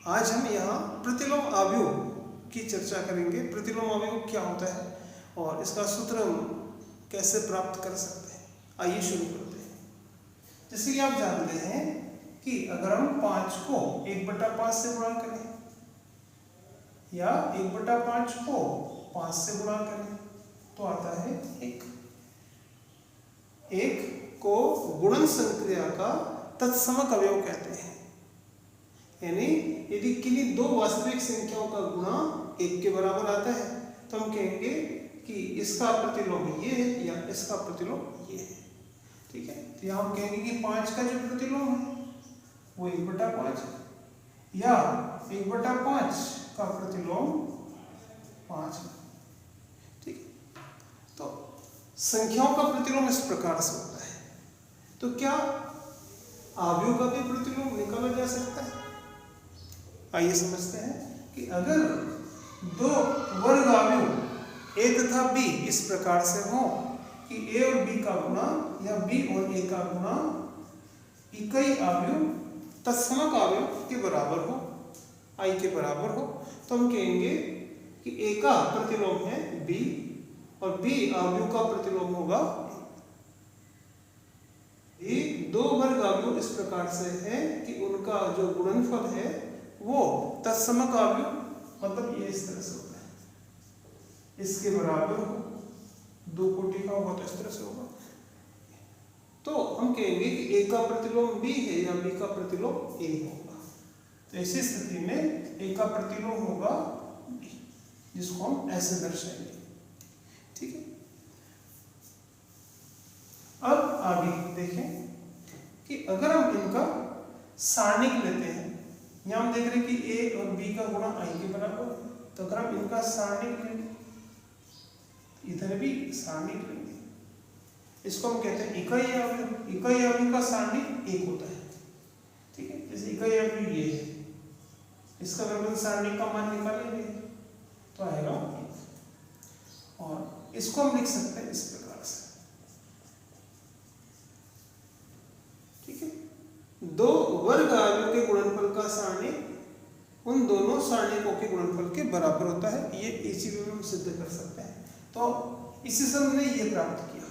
आज हम यहाँ प्रतिलोम अवयव की चर्चा करेंगे। प्रतिलोम अवयव क्या होता है और इसका सूत्र हम कैसे प्राप्त कर सकते हैं। आइए शुरू करते हैं। जैसे कि आप जानते हैं कि अगर हम 5 को 1/5 से गुणा करें या 1/5 को 5 से गुणा करें तो आता है 1। 1 को गुणन संक्रिया का तत्समक अवयव कहते हैं। यानी यदि किन्हीं दो वास्तविक संख्याओं का गुणा 1 के बराबर आता है तो हम कहेंगे कि इसका प्रतिलोम ये है या इसका प्रतिलोम ये है। ठीक है, तो यहाँ हम कहेंगे कि 5 का जो प्रतिलोम है वो 1/5 है या 1/5 का प्रतिलोम 5 है। ठीक है, तो संख्याओं का प्रतिलोम इस प्रकार से होता है। तो क्या अवयव का भी प्रतिलोम निकाला जा सकता है? आइए समझते हैं कि अगर दो वर्ग अवयव a तथा b इस प्रकार से हो कि a और b का गुणा या b और a का गुणा इकाई अवयव तत्समक अवयव के बराबर हो, i के बराबर हो, तो हम कहेंगे कि a का प्रतिलोम है b और b अवयव का प्रतिलोम होगा ये दो वर्ग अवयव इस प्रकार से है कि उनका जो गुणनफल है वो तत्समक अवयव, मतलब ये इस तरह से होता है, इसके बराबर हो, 2 कोटि का होगा तो इस तरह से होगा। तो हम कहेंगे कि a का प्रतिलोम b है या b का प्रतिलोम a होगा। तो ऐसी स्थिति में a का प्रतिलोम होगा b, जिसको हम ऐसे दर्शाएंगे। ठीक है, अब आगे देखें कि अगर हम इनका सारणिक लेते हैं, यहाँ हम देख रहे हैं कि a और b का गुणा i के बराबर है, तो अगर हम इनका सारणिक लेंगे, इधर भी सारणिक लेंगे, इसको हम कहते हैं इकाई अवयव। इकाई अवयव का सारणिक 1 होता है। ठीक है, जैसे इकाई अवयव ये है, इसका अगर हम सारणिक का मान निकालेंगे तो आएगा 1 और इसको हम लिख सकते हैं इस प्रकार से। ठीक है, दो वर्ग अवयव के गुणनफल का सारणिक उन दोनों सारणिकों के गुणनफल के बराबर होता है। ये इसी में हम सिद्ध कर सकते हैं। तो इसी से हमने ये प्राप्त किया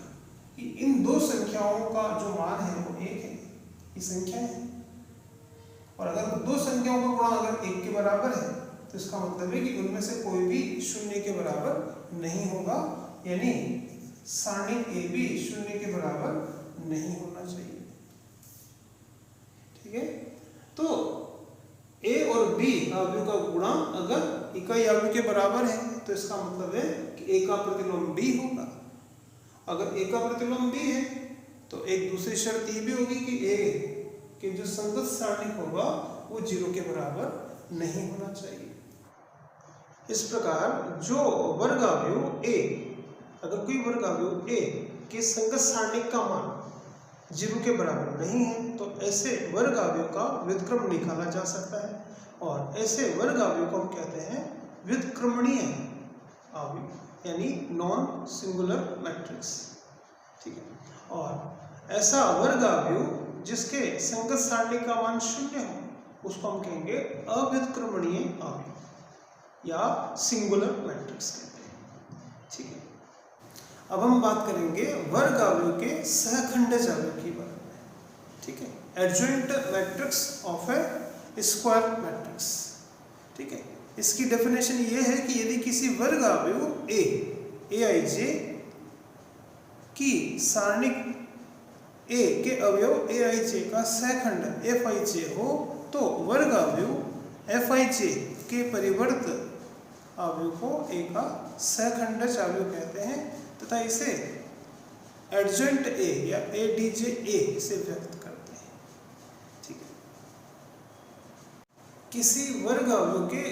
कि इन दो संख्याओं का जो मान है वो 1 है, ये संख्या है, और अगर दो संख्याओं का गुणा अगर 1 के बराबर है तो इसका मतलब है कि उनमें से कोई भी 0 के बराबर नहीं होगा, यानी सारणिक ए भी 0 के बराबर नहीं होना चाहिए। ठीक है, तो a और b अवयव का गुणा अगर इकाई अवयव के बराबर है तो इसका मतलब है कि a का प्रतिलोम b होगा। अगर a का प्रतिलोम b है तो एक दूसरी शर्त ये भी होगी कि a के जो संगत सारणिक होगा वो 0 के बराबर नहीं होना चाहिए। इस प्रकार जो वर्ग अवयव a, अगर कोई वर्ग अवयव a के संगत सारणिक का मान 0 के बराबर नहीं है तो ऐसे वर्ग अवयव का व्युत्क्रम निकाला जा सकता है, और ऐसे वर्ग अवयव को हम कहते हैं व्युत्क्रमणीय अवयव, यानी नॉन सिंगुलर मैट्रिक्स। ठीक है, और ऐसा वर्ग अवयव जिसके संगत सारणिक का मान 0 हो उसको हम कहेंगे अव्युत्क्रमणीय अवयव या सिंगुलर मैट्रिक्स कहते हैं। ठीक है, अब हम बात करेंगे वर्ग अवयव के सहखंडज अवयव की बात में। ठीक है, adjoint matrix of A square matrix. ठीक है, इसकी डेफिनेशन ये है कि यदि किसी वर्ग अवयव aij की सारणिक a के अवयव aij का सहखंड fij हो तो वर्ग अवयव fij के परिवर्त अवयव को a का सहखंडज अवयव कहते हैं तथा इसे एडजॉइंट a या adj से व्यक्त करते हैं। ठीक है, किसी वर्ग अवयव के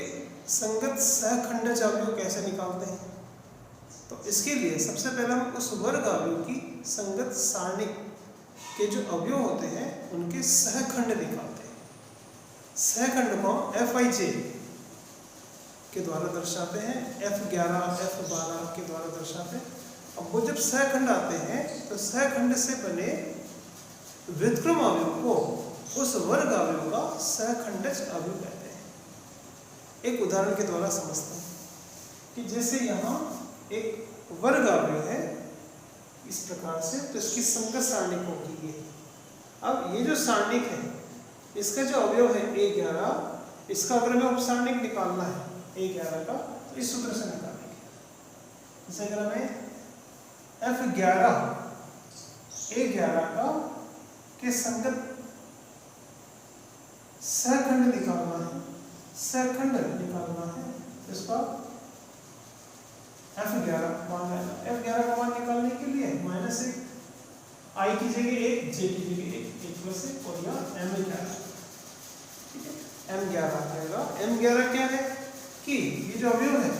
संगत सहखंडज अवयव कैसे निकालते हैं? तो इसके लिए सबसे पहले हम उस वर्ग अवयव की संगत सारणिक के जो अवयव होते हैं उनके सहखंड निकालते हैं। सहखंड को fij के द्वारा दर्शाते हैं, f11 f12 के द्वारा दर्शाते हैं। अब वो जब सहखंड आते हैं तो सहखंड से बने व्युत्क्रम अवयव को उस वर्ग अवयव का सहखंडज अवयव कहते हैं। एक उदाहरण के द्वारा समझते हैं कि जैसे यहाँ एक वर्ग अवयव है इस प्रकार से, तो इसकी संगत सारणिक होगी ये। अब ये जो सारणिक है इसका जो अवयव है A11, इसका अगर हमें उपसारणिक निकालना है A11 का, तो इस सूत्र से निकालेंगे। जैसे अगर हमें F11 A11 का के संगत सहखंड निकालना है, सहखंड निकालना है, इसका F11 मान आएगा। F11 का मान निकालने के लिए -1 I की जगह 1, J की जगह 1 प्लस 1 और यह M11, ठीक है, M11 आ जाएगा। M11 क्या है कि ये जो अवयव है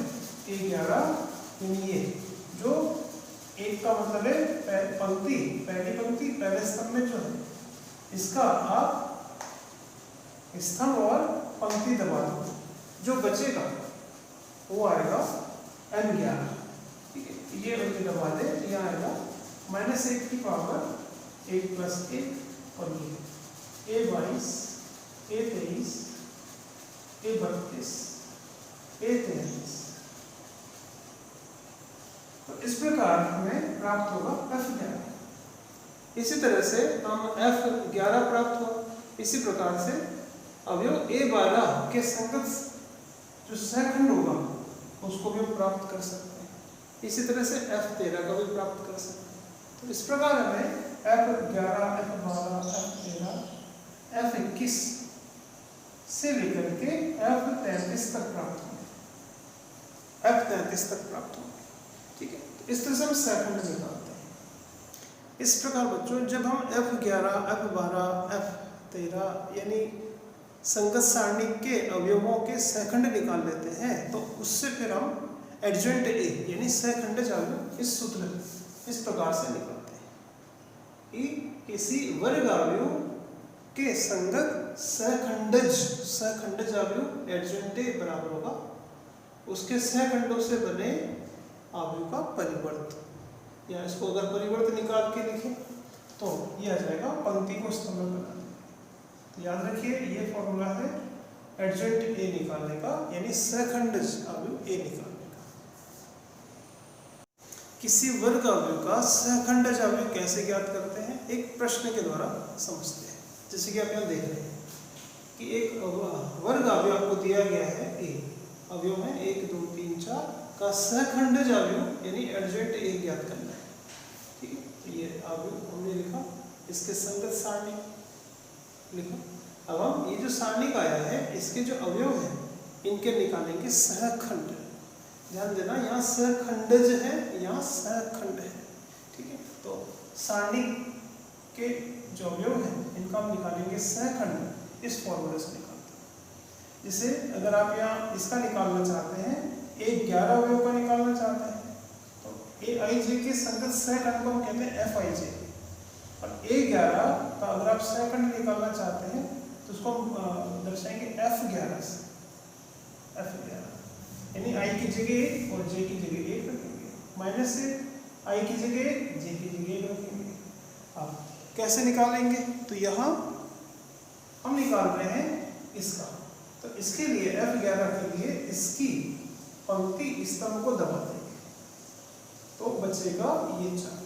A11, यानी ये जो एक का मतलब है पंक्ति, पहली पंक्ति पहले स्तंभ में जो है इसका आप स्तंभ और पंक्ति दबा दो, जो बचेगा वो आएगा M11, ठीक है। ये पंक्ति दबा दे तो यहाँ आएगा -1 की पावर 1 प्लस 1 और ये A22 A23 A32 A33। तो इस प्रकार हमें प्राप्त होगा F11। इसी तरह से हम F11 प्राप्त हुआ। इसी प्रकार से अवयव A12 के संगत जो सहखंड होगा उसको भी प्राप्त कर सकते हैं। इसी तरह से F13 का भी प्राप्त कर सकते हैं। तो इस प्रकार हमें F11 F12 F13 F21 से लेकर के F33 तक प्राप्त होंगे, F33 तक प्राप्त होंगे, ठीक है। तो इस तरह से हम सहखंड निकालते हैं। इस प्रकार बच्चों जब हम F11 F12 F13 यानी संगत सारणी के अवयवों के सहखंड निकाल लेते हैं, तो उससे फिर हम एडजॉइंट A यानी सहखंडज अवयव इस सूत्र इस प्रकार से निकालते हैं कि किसी वर्ग अवयव के संगत सहखंडज अवयव एडजॉइंट A बराबर होगा उसके सहखंडों से बने अवयव का परिवर्त, या इसको अगर परिवर्त निकाल के लिखें तो ये आ जाएगा पंक्ति को स्तंभ में बनाना। तो याद रखिए ये फॉर्मूला है एडजॉइंट A निकालने का, यानी सहखंडज अवयव A निकालने का। किसी वर्ग अवयव का सहखंडज अवयव कैसे ज्ञात करते हैं, एक प्रश्न के द्वारा समझते हैं। जैसे कि आप यहाँ देख रहे हैं कि एक वर्ग अवयव आपको दिया गया है A, अवयव है 1 2 3 4 का सहखंडज अवयव यानी एडजॉइंट A ज्ञात करना है, ठीक है। तो ये अवयव हमने लिखा, इसके संगत सारणी लिखा। अब हम ये जो सारणी का आया है इसके जो अवयव है इनके निकालेंगे सहखंड। ध्यान देना यहाँ सहखंडज है, यहाँ सहखंड है, ठीक है। तो सारणी के जो अवयव है इनका हम निकालेंगे सहखंड, इस फॉर्मूले से निकालते हैं। जैसे अगर आप यहाँ इसका निकालना चाहते हैं, A11 अवयव का निकालना चाहते हैं, तो Aij के संगत सहखंड को हम कहते हैं Fij, और A11 का अगर आप सहखंड निकालना चाहते हैं तो उसको हम दर्शाएंगे F11 से, F11 यानी I की जगह 1 और J की जगह 1 रखेंगे, माइनस से I की जगह 1 J की जगह 1 रखेंगे। अब कैसे निकालेंगे, तो यहाँ हम निकाल रहे हैं इसका, तो इसके लिए F11 के लिए इसकी पंक्ति स्तंभ को दबा देंगे तो बचेगा ये 4,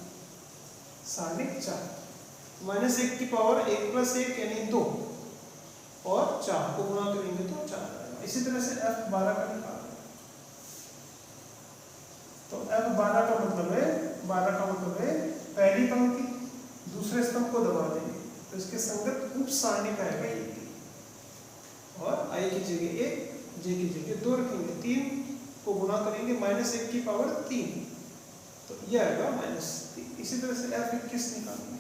सारणी 4, -1 की पावर 1 प्लस 1 यानी 2 और 4 को गुणा करेंगे तो 4 आएगा। इसी तरह से F12 का निकालेंगे, तो F12 का मतलब है पहली पंक्ति दूसरे स्तंभ को दबा देंगे तो इसके संगत उप सारणी का आएगा ये, और I की जगह 1 J की जगह 2 रखेंगे, 3 को गुणा करेंगे -1 की पावर 3 तो ये आएगा -3। इसी तरह से F21 निकालेंगे,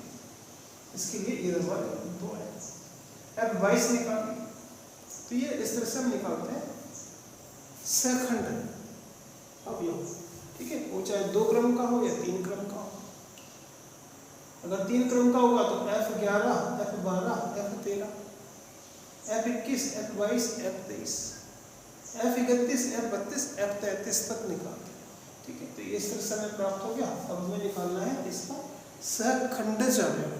इसके लिए ये 2 है। F22 निकालेंगे, तो ये इस तरह से हम निकालते हैं सहखंड अवयव, ठीक है। वो चाहे 2 क्रम का हो या 3 क्रम का हो। अगर 3 क्रम का होगा तो F11 F12 F13 F21 F22 F23 F31 F32 F33 तक निकालते हैं, ठीक है। तो ये इस तरह से हमें प्राप्त हो गया। अब हमें निकालना है इसका सहखंडज अवयव,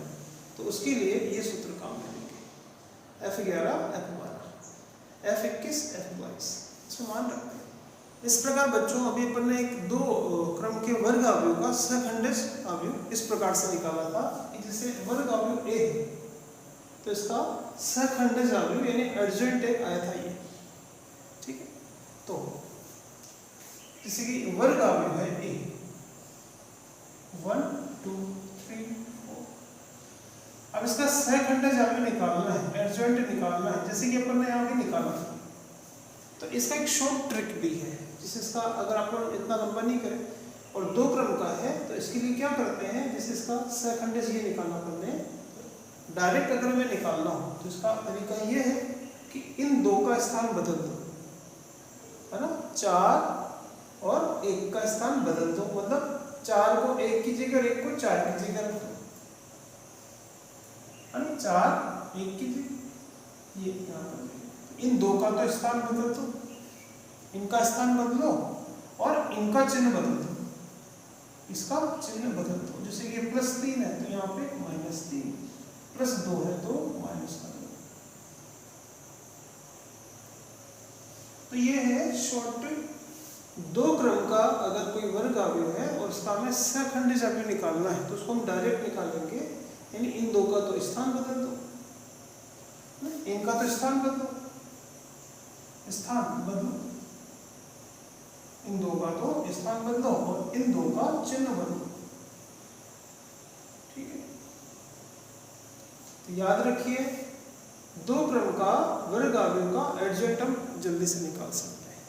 तो उसके लिए ये सूत्र काम करेंगे F11 F12 F21 F22। समान रखते हैं। इस प्रकार बच्चों अभी अपन ने एक दो क्रम के वर्ग अवयव का सहखंडज अवयव इस प्रकार से निकाला था कि जैसे वर्ग अवयव ए है तो इसका सहखंडज अवयव यानी एडजेंट एक आया था ये, ठीक है। तो जैसे कि वर्ग अवयव है ए 1 2 3 4, अब इसका सहखंडज अवयव निकालना है, एडजेंट निकालना है, जैसे कि अपन ने यहाँ भी निकाला था। तो इसका एक शॉर्ट ट्रिक भी है, जिसे इसका अगर अपन इतना लंबा नहीं करें और दो क्रम का है तो इसके लिए क्या करते हैं, जैसे इसका सहखंडज ये निकालना पड़ने डायरेक्ट अगर मैं निकालना हो तो इसका तरीका ये है कि इन दो का स्थान बदल दो, है ना, 4 और 1 का स्थान बदल दो, मतलब 4 को 1 की जगह 1 को 4 की जगह रख दो, है ना, 4 1 की जगह ये यहाँ पर इन दो का तो स्थान बदल दो, इनका स्थान बदलो और इनका चिन्ह बदल दो, इसका चिन्ह बदल दो। जैसे कि +3 है तो यहाँ पे -3, +2 है तो -2। तो ये है शॉर्ट दो क्रम का अगर कोई वर्ग अवयव है और उसका हमें सहखंडज अवयव निकालना है तो उसको हम डायरेक्ट निकालेंगे, यानी इन दो का तो स्थान बदल दो, इनका तो स्थान बदलो, इन दो का तो स्थान बदलो और इन दो का चिन्ह बदलो, ठीक है। तो याद रखिए दो क्रम का वर्ग अवयव का एडजेंट हम जल्दी से निकाल सकते हैं।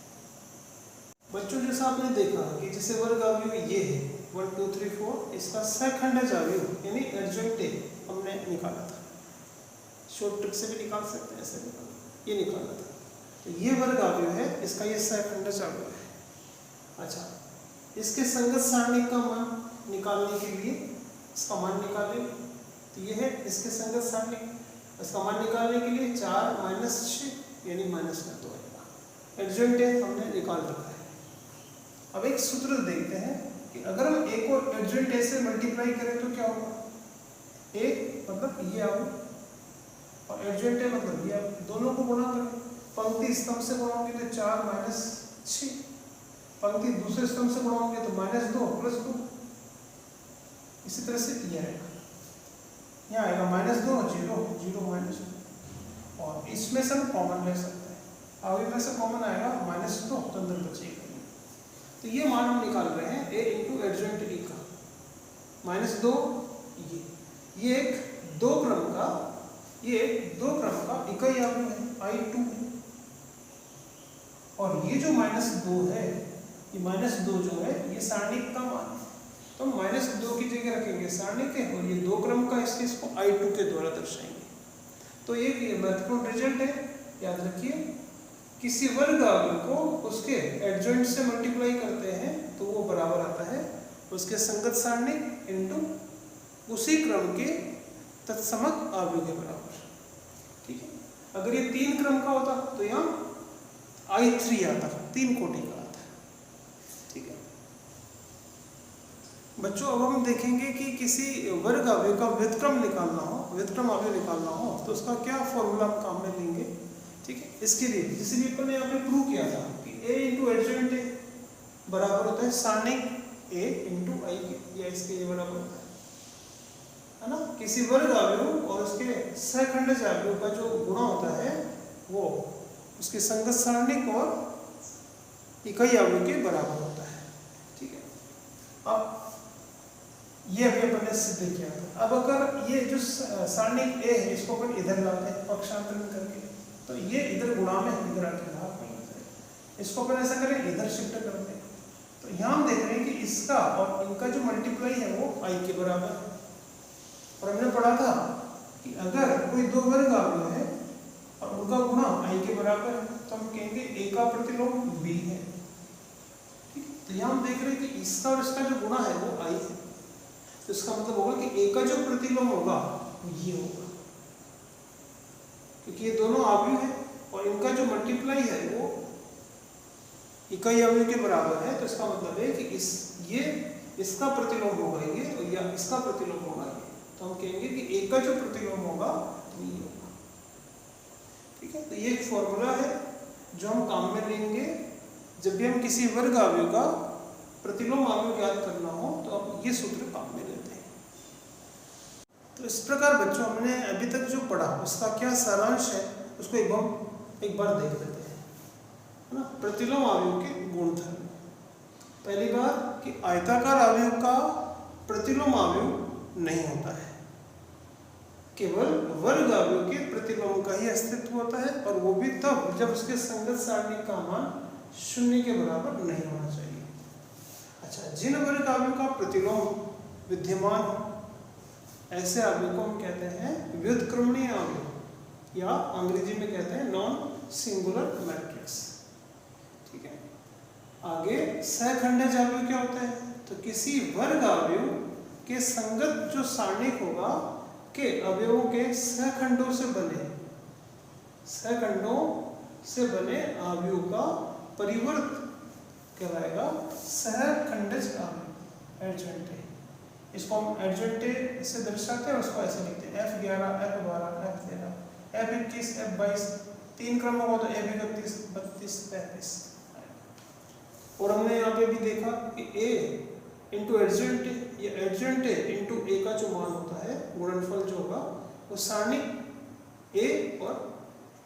बच्चों जैसा आपने देखा कि जैसे वर्ग अवयव ये है 1 2 3 4, इसका सहखंडज अवयव यानी एडजेंट हमने निकाला था, शॉर्ट ट्रिक से भी निकाल सकते हैं, ऐसे निकाला ये निकाला था। तो ये वर्ग अवयव है, इसका ये सहखंडज अवयव है। अच्छा, इसके संगत सारणी का मान निकालने के लिए इसका मान निकालें, तो ये है इसके संगत सारणी, इसका मान निकालने के लिए 4 - 6 यानी -2 आएगा, एडजेंट हमने निकाल रखा है। अब एक सूत्र देखते हैं कि अगर हम ए को एडजेंट ए से मल्टीप्लाई करें तो क्या होगा, ए मतलब ये आओ और एडजेंट ए मतलब ये आओ, दोनों को गुणा करें, पंक्ति स्तंभ से गुणाओगे तो 4 - 6, पंक्ति दूसरे स्तंभ से गुणाओगे तो -2 + 2, इसी तरह से ये आएगा, यहाँ आएगा -2 0 0 -2, और इसमें से हम कॉमन ले सकते हैं, अवयव में से कॉमन आएगा -2 तो अंदर बचेगा। तो ये मान हम निकाल रहे हैं a × एडजेंट e का -2, ये एक दो क्रम का इकाई अवयव है I2 है, और ये जो -2 है, ये -2 जो है ये सारणिक का मान है, तो हम -2 की जगह रखेंगे सारणिक के, और ये दो क्रम का इसको I2 के द्वारा दर्शाएंगे। तो ये महत्वपूर्ण रिजल्ट है, याद रखिए किसी वर्ग अवयव को उसके एडजेंट से मल्टीप्लाई करते हैं तो वो बराबर आता है उसके संगत सारणिक इनटू उसी क्रम के तत्समक अवयव के बराबर, ठीक है। अगर ये 3 क्रम का होता तो यहाँ I3 आता, 3 कोटि का आता, ठीक है। बच्चों अब हम देखेंगे कि किसी वर्ग अवयव का व्युत्क्रम निकालना हो, व्युत्क्रम अवयव निकालना हो तो उसका क्या फॉर्मूला हम काम में लेंगे, ठीक है। इसके लिए जिसे भी अपन ने यहाँ पे प्रूव किया था कि a × एडजेंट ए बराबर होता है सारणिक a × I के, या इसके ये बराबर होता है ना। किसी वर्ग अवयव और उसके सहखंडज अवयव का जो गुणा होता है वो उसके संगत सारणिक और इकाई अवयव के बराबर होता है, ठीक है। अब ये अभी अपन ने सिद्ध किया था। अब अगर ये जो सारणिक a है इसको अपन इधर लाते हैं पक्षांतरण करके, तो ये इधर गुणा में इधर आके भाग में, इसको अपन ऐसा करें इधर शिफ्ट कर दें, तो यहाँ हम देख रहे हैं कि इसका और इनका जो मल्टीप्लाई है वो I के बराबर है। और हमने पढ़ा था कि अगर कोई दो वर्ग अवयव है और उनका गुणा I के बराबर है तो हम कहेंगे a का प्रतिलोम b है, ठीक है। तो यहाँ हम देख रहे हैं कि इसका और इसका जो गुणा है वो I है, तो इसका मतलब होगा कि a का जो प्रतिलोम होगा वो ये होगा, क्योंकि ये दोनों अवयव है और इनका जो मल्टीप्लाई है वो इकाई अवयव के बराबर है, तो इसका मतलब है कि इसका प्रतिलोम होगा ये और या इसका प्रतिलोम होगा ये, तो हम कहेंगे कि a का जो प्रतिलोम होगा वो ये होगा, ठीक है। तो ये एक फॉर्मूला है जो हम काम में लेंगे जब भी हम किसी वर्ग अवयव का प्रतिलोम अवयव ज्ञात करना हो तो हम ये सूत्र काम में लेते हैं। तो इस प्रकार बच्चों हमने अभी तक जो पढ़ा उसका क्या सारांश है उसको एक बार देख लेते हैं, है ना। प्रतिलोम अवयव के गुणधर्म। पहली बात कि आयताकार अवयव का प्रतिलोम अवयव नहीं होता है, केवल वर्ग अवयव के प्रतिलोम का ही अस्तित्व होता है, और वो भी तब जब उसके संगत सारणी का मान 0 के बराबर नहीं होना चाहिए। अच्छा, जिन वर्ग अवयव का प्रतिलोम विद्यमान हो ऐसे अवयव को हम कहते हैं व्युत्क्रमणीय अवयव, या अंग्रेजी में कहते हैं नॉन सिंगुलर मैट्रिक्स। ठीक है। आगे सहखंडज अवयव क्या होता है? तो किसी वर्ग अवयव के संगत जो सारणिक होगा के अवयवों के सहखंडों से बने अवयव का परिवर्त कहलाएगा सहखंडज अवयव, एडजॉइंट। इसको हम एडजॉइंट से दर्शाते हैं, उसको ऐसे लिखते हैं F11, F12, F13, F21, F22, 3 क्रम होगा तो F31, 32, 33। और हमने यहाँ पे भी देखा कि A इंटू एडजॉइंट या एडजॉइंट इंटू A का जो मान होता है, गुणनफल जो होगा वो सारणिक A और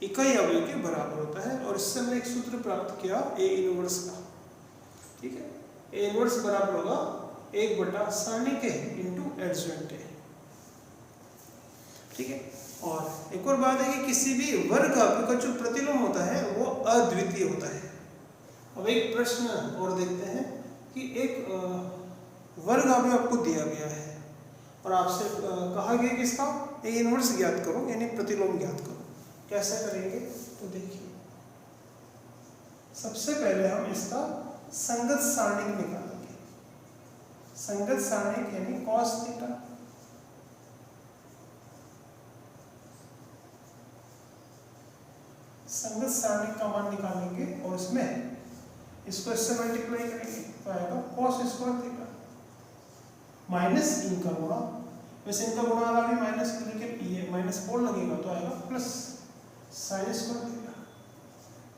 इकाई अवयव के बराबर होता है। और इससे हमने एक सूत्र प्राप्त किया A इनवर्स का। ठीक है, A इनवर्स बराबर होगा 1 सारणिक इंटू एडजॉइंट। ठीक है। और एक और बात है कि किसी भी वर्ग अवयव का जो प्रतिलोम होता है वो अद्वितीय होता है। अब एक प्रश्न और देखते हैं कि एक वर्ग अवयव आपको दिया गया है और आपसे कहा गया कि इसका A इनवर्स ज्ञात करो, यानी प्रतिलोम ज्ञात करो। कैसे करेंगे? तो देखिए, सबसे पहले हम इसका संगत सारणिक निकालेंगे। संगत सारणिक यानी cos थीटा। संगत सारणिक का मान निकालेंगे और इसमें इसको इससे मल्टीप्लाई करेंगे तो आएगा cos स्क्वायर थीटा माइनस इनका गुणा। वैसे इनका गुणा वाला भी माइनस, लेकिन ये माइनस 4 लगेगा तो आएगा प्लस sin स्क्वायर थीटा।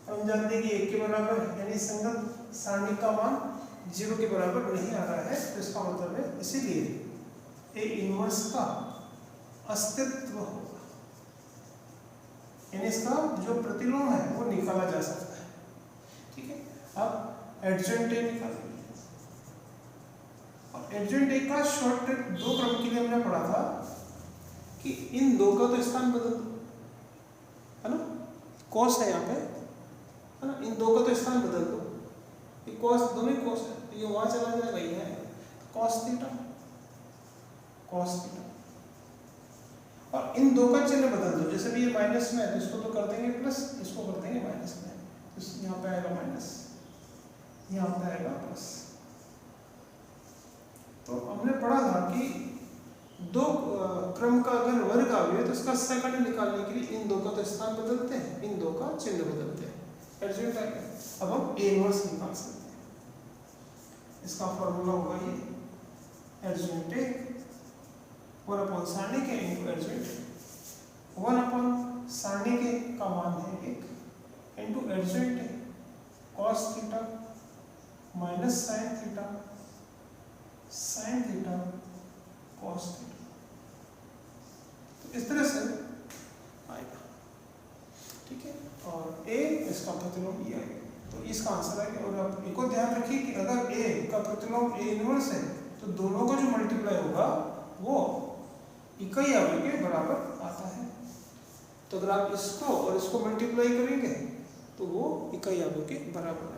हम जानते हैं कि 1 के बराबर है, यानी संगत सारणिक का मान 0 के बराबर नहीं आ रहा है, तो इसका मतलब है इसीलिए A इनवर्स का अस्तित्व होगा, यानी इसका जो प्रतिलोम है वो निकाला जा सकता है। ठीक है। अब एडजॉइंट A निकालेंगे। और एडजॉइंट A का शॉर्टकट 2 क्रम के लिए हमने पढ़ा था कि इन दो का तो स्थान बदल दो, है ना। cos है यहाँ पे, है ना, इन दो का तो स्थान बदल दो। ये cos, दोनों ही cos है, ये वहां चला जाएगा, ये है cos थीटा, cos थीटा। और इन दो का चिन्ह बदल दो, जैसे भी ये माइनस में है तो इसको तो कर देंगे प्लस, इसको कर देंगे माइनस में, तो यहाँ पे आएगा माइनस, यहाँ पे आएगा प्लस। तो हमने पढ़ा था कि 2 क्रम का अगर वर्ग अवयव है तो उसका सहखंड निकालने के लिए इन दो का तो स्थान बदलते हैं, इन दो का चिन्ह बदलते हैं, एडजॉइंट आ गया। अब हम A इनवर्स निकाल सकते हैं। इसका फॉर्मूला होगा ये एडजॉइंट A 1 सारणिक इंटू एडजॉइंट 1 सारणिक का मान है 1 into adjoint cos theta minus sin theta cos theta. तो इस तरह से आएगा। ठीक है। और A इसका प्रतिलोम E आएगा, तो इसका आंसर आएगा। और आप एक और ध्यान रखिए कि अगर A का प्रतिलोम A इनवर्स है तो दोनों का जो मल्टीप्लाई होगा वो इकाई अवयव के बराबर आता है। तो अगर आप इसको और इसको मल्टीप्लाई करेंगे तो वो इकाई अवयव के बराबर